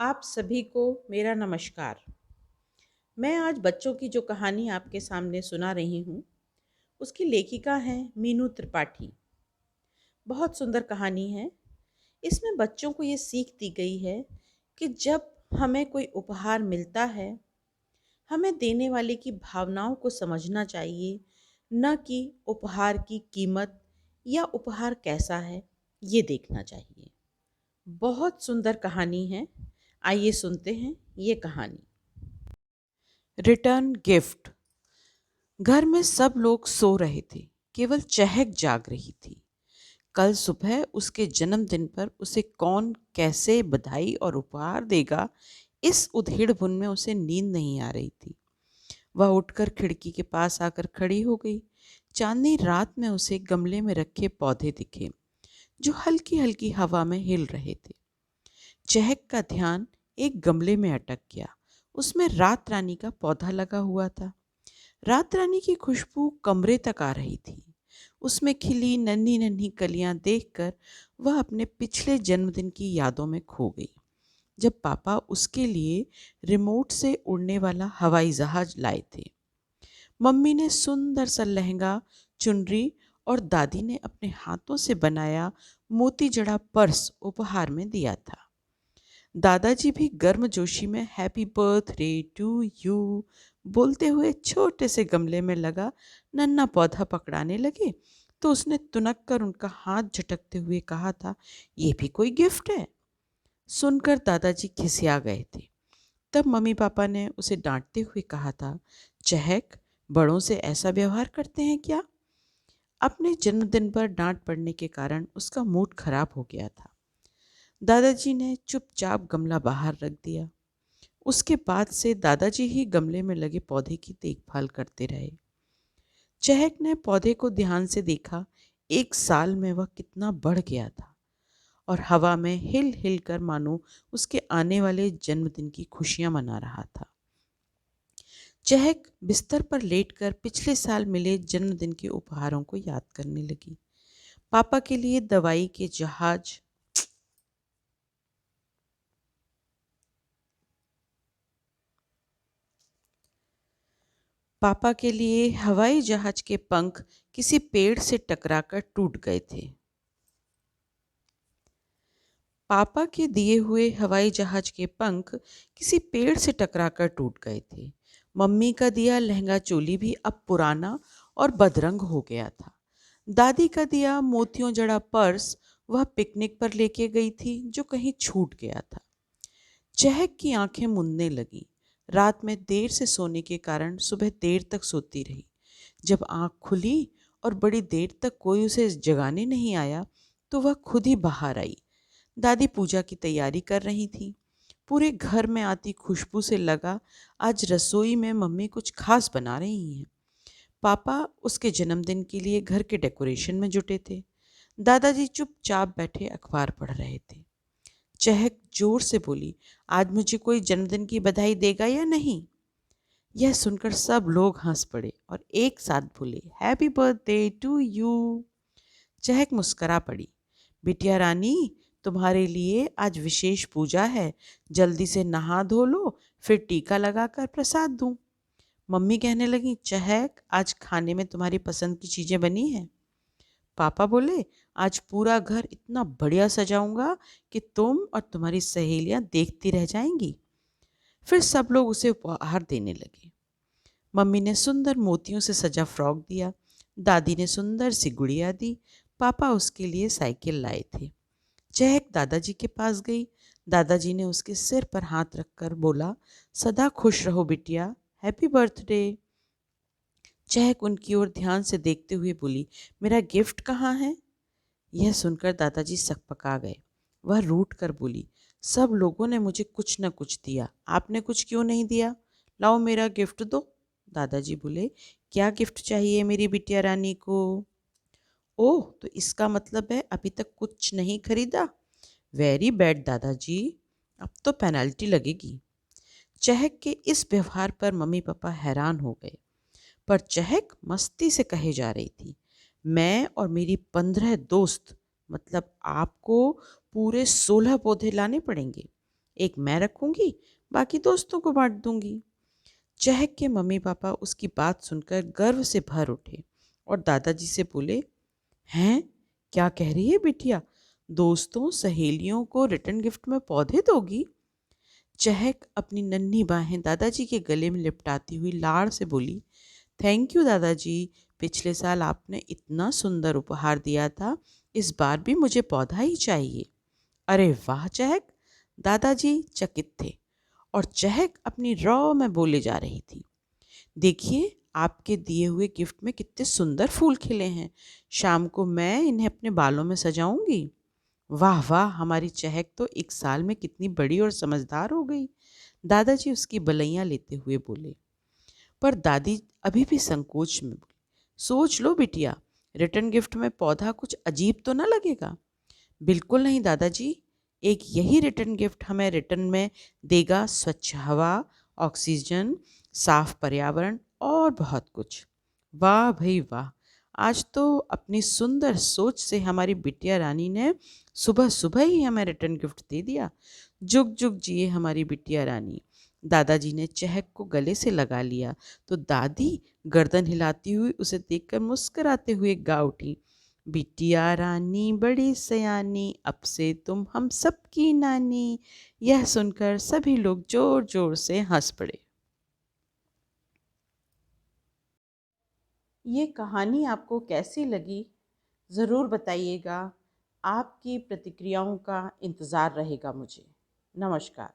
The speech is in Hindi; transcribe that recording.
आप सभी को मेरा नमस्कार। मैं आज बच्चों की जो कहानी आपके सामने सुना रही हूँ, उसकी लेखिका हैं मीनू त्रिपाठी। बहुत सुंदर कहानी है। इसमें बच्चों को ये सीख दी गई है कि जब हमें कोई उपहार मिलता है, हमें देने वाले की भावनाओं को समझना चाहिए, न कि उपहार की कीमत या उपहार कैसा है, ये देखना चाहिए। बहुत सुंदर कहानी है। आइए सुनते हैं ये कहानी। Return gift. घर में सब लोग सो रहे थे, केवल चहक जाग रही थी। कल सुबह उसके जन्मदिन पर उसे कौन कैसे बधाई और उपहार देगा, इस उधेड़-बुन में उसे नींद नहीं आ रही थी। वह उठकर खिड़की के पास आकर खड़ी हो गई। चांदनी रात में उसे गमले में रखे पौधे दिखे, जो हल्की हल्की हवा में हिल रहे थे। चहक का ध्यान एक गमले में अटक गया। उसमें रात रानी का पौधा लगा हुआ था। रात रानी की खुशबू कमरे तक आ रही थी। उसमें खिली नन्ही नन्ही कलियां देखकर वह अपने पिछले जन्मदिन की यादों में खो गई, जब पापा उसके लिए रिमोट से उड़ने वाला हवाई जहाज लाए थे। मम्मी ने सुंदर सा लहंगा, चुनरी और दादी ने अपने हाथों से बनाया मोती जड़ा पर्स उपहार में दिया था। दादाजी भी गर्मजोशी में हैप्पी बर्थडे टू यू बोलते हुए छोटे से गमले में लगा नन्हा पौधा पकड़ाने लगे, तो उसने तुनक कर उनका हाथ झटकते हुए कहा था, ये भी कोई गिफ्ट है? सुनकर दादाजी खिसिया गए थे। तब मम्मी पापा ने उसे डांटते हुए कहा था, चहक, बड़ों से ऐसा व्यवहार करते हैं क्या? अपने जन्मदिन पर डांट पड़ने के कारण उसका मूड खराब हो गया था। दादाजी ने चुपचाप गमला बाहर रख दिया। उसके बाद से दादाजी ही गमले में लगे पौधे की देखभाल करते रहे। चहक ने पौधे को ध्यान से देखा। एक साल में वह कितना बढ़ गया था और हवा में हिल हिल कर मानो उसके आने वाले जन्मदिन की खुशियां मना रहा था। चहक बिस्तर पर लेटकर पिछले साल मिले जन्मदिन के उपहारों को याद करने लगी। पापा के लिए दवाई के जहाज, पापा के लिए हवाई जहाज के पंख किसी पेड़ से टकराकर टूट गए थे। पापा के दिए हुए हवाई जहाज के पंख किसी पेड़ से टकराकर टूट गए थे। मम्मी का दिया लहंगा चोली भी अब पुराना और बदरंग हो गया था। दादी का दिया मोतियों जड़ा पर्स वह पिकनिक पर लेके गई थी, जो कहीं छूट गया था। चहक की आंखें मुनने लगी। रात में देर से सोने के कारण सुबह देर तक सोती रही। जब आंख खुली और बड़ी देर तक कोई उसे जगाने नहीं आया, तो वह खुद ही बाहर आई। दादी पूजा की तैयारी कर रही थी। पूरे घर में आती खुशबू से लगा आज रसोई में मम्मी कुछ खास बना रही हैं। पापा उसके जन्मदिन के लिए घर के डेकोरेशन में जुटे थे। दादाजी चुपचाप बैठे अखबार पढ़ रहे थे। चहक जोर से बोली, आज मुझे कोई जन्मदिन की बधाई देगा या नहीं? यह सुनकर सब लोग हंस पड़े और एक साथ बोले, हैप्पी बर्थडे टू यू। चहक मुस्करा पड़ी, बिटिया रानी, तुम्हारे लिए आज विशेष पूजा है। जल्दी से नहा धो लो, फिर टीका लगाकर प्रसाद दूं। मम्मी कहने लगी, चहक, आज खाने में तुम्हारी पसंद की चीजें बनी हैं? पापा बोले, आज पूरा घर इतना बढ़िया सजाऊंगा कि तुम और तुम्हारी सहेलियां देखती रह जाएंगी। फिर सब लोग उसे उपहार देने लगे। मम्मी ने सुंदर मोतियों से सजा फ्रॉक दिया। दादी ने सुंदर सी गुड़िया दी। पापा उसके लिए साइकिल लाए थे। चहक दादाजी के पास गई। दादाजी ने उसके सिर पर हाथ रखकर बोला, सदा खुश रहो बिटिया, हैप्पी बर्थडे। चहक उनकी ओर ध्यान से देखते हुए बोली, मेरा गिफ्ट कहाँ है? यह सुनकर दादाजी सकपका गए। वह रूठ कर बोली, सब लोगों ने मुझे कुछ न कुछ दिया, आपने कुछ क्यों नहीं दिया? लाओ मेरा गिफ्ट दो। दादाजी बोले, क्या गिफ्ट चाहिए मेरी बिटिया रानी को? ओह, तो इसका मतलब है अभी तक कुछ नहीं खरीदा? वेरी बैड दादाजी, अब तो पेनल्टी लगेगी। चहक के इस व्यवहार पर मम्मी पापा हैरान हो गए, पर चहक मस्ती से कहे जा रही थी, मैं और मेरी 15 दोस्त, मतलब आपको पूरे 16 पौधे लाने पड़ेंगे। एक मैं रखूंगी, बाकी दोस्तों को बांट दूंगी। चहक के मम्मी पापा उसकी बात सुनकर गर्व से भर उठे और दादाजी से बोले, हैं, क्या कह रही है बिटिया? दोस्तों सहेलियों को रिटर्न गिफ्ट में पौधे दोगी? चहक अपनी नन्ही बाहें दादाजी के गले में लिपटाती हुई लाड़ से बोली, थैंक यू दादाजी, पिछले साल आपने इतना सुंदर उपहार दिया था, इस बार भी मुझे पौधा ही चाहिए। अरे वाह चहक, दादाजी चकित थे और चहक अपनी रौ में बोले जा रही थी, देखिए आपके दिए हुए गिफ्ट में कितने सुंदर फूल खिले हैं, शाम को मैं इन्हें अपने बालों में सजाऊंगी। वाह वाह, हमारी चहक तो एक साल में कितनी बड़ी और समझदार हो गई, दादाजी उसकी बलैयां लेते हुए बोले। पर दादी अभी भी संकोच में बोली, सोच लो बिटिया, रिटर्न गिफ्ट में पौधा कुछ अजीब तो ना लगेगा? बिल्कुल नहीं दादाजी, एक यही रिटर्न गिफ्ट हमें रिटर्न में देगा स्वच्छ हवा, ऑक्सीजन, साफ पर्यावरण और बहुत कुछ। वाह भाई वाह, आज तो अपनी सुंदर सोच से हमारी बिटिया रानी ने सुबह सुबह ही हमें रिटर्न गिफ्ट दे दिया। जुग जुग जिए हमारी बिटिया रानी। दादाजी ने चहक को गले से लगा लिया तो दादी गर्दन हिलाती हुई उसे देखकर मुस्कुराते हुए गा उठी, बिटिया रानी बड़ी सयानी, अब से तुम हम सबकी नानी। यह सुनकर सभी लोग जोर जोर से हंस पड़े। ये कहानी आपको कैसी लगी, ज़रूर बताइएगा। आपकी प्रतिक्रियाओं का इंतज़ार रहेगा मुझे। नमस्कार।